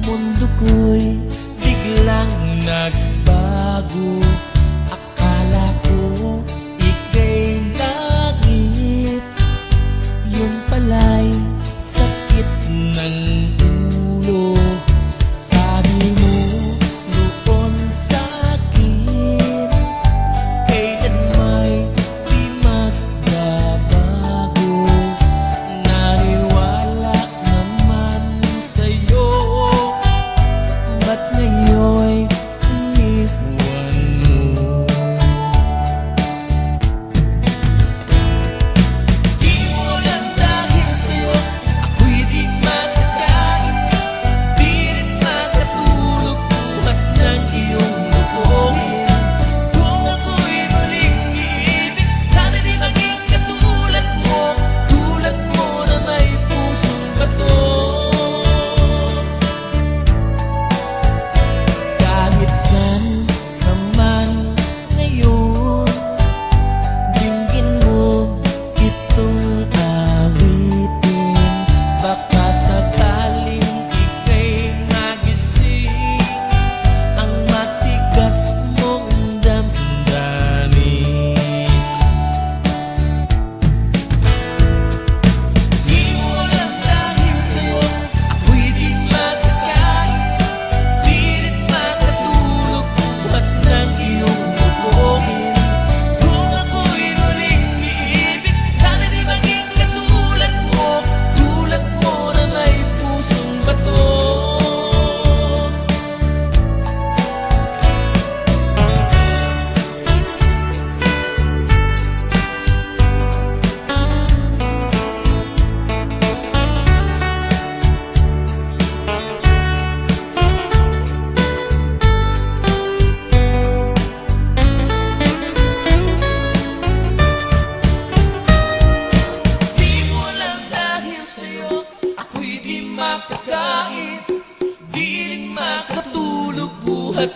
mundo ko'y biglang nagbago. Akala ko ika'y langit, yun pala'y sakit ng ulo. Sabi mo noon sa'kin, kailan may di magbabago. Naniwala naman sa'yo, ba't ngayon'y iniwan mo? Di mo lang dahil sa'yo ako'y di makakain, di rin makatulog buhat ng iyong lokohin. Kung ako'y muling iibig, sana di maging katulad mo, tulad mo na may pusong bato. Kahit saan naman ngayon, dinggin mo itong awitin. Baka sakaling ika'y magising ang matigas mong damdamin. Di mo lang dahil sa'yo ako'y di makakain, di rin makatulog buhat ng iyong lokohin. Kung ako'y muling iibig, sana di maging katulad mo, tulad mo na may pusong bato. Di mo lang dahil sa'yo ako'y di makakain, di rin makatulog buhat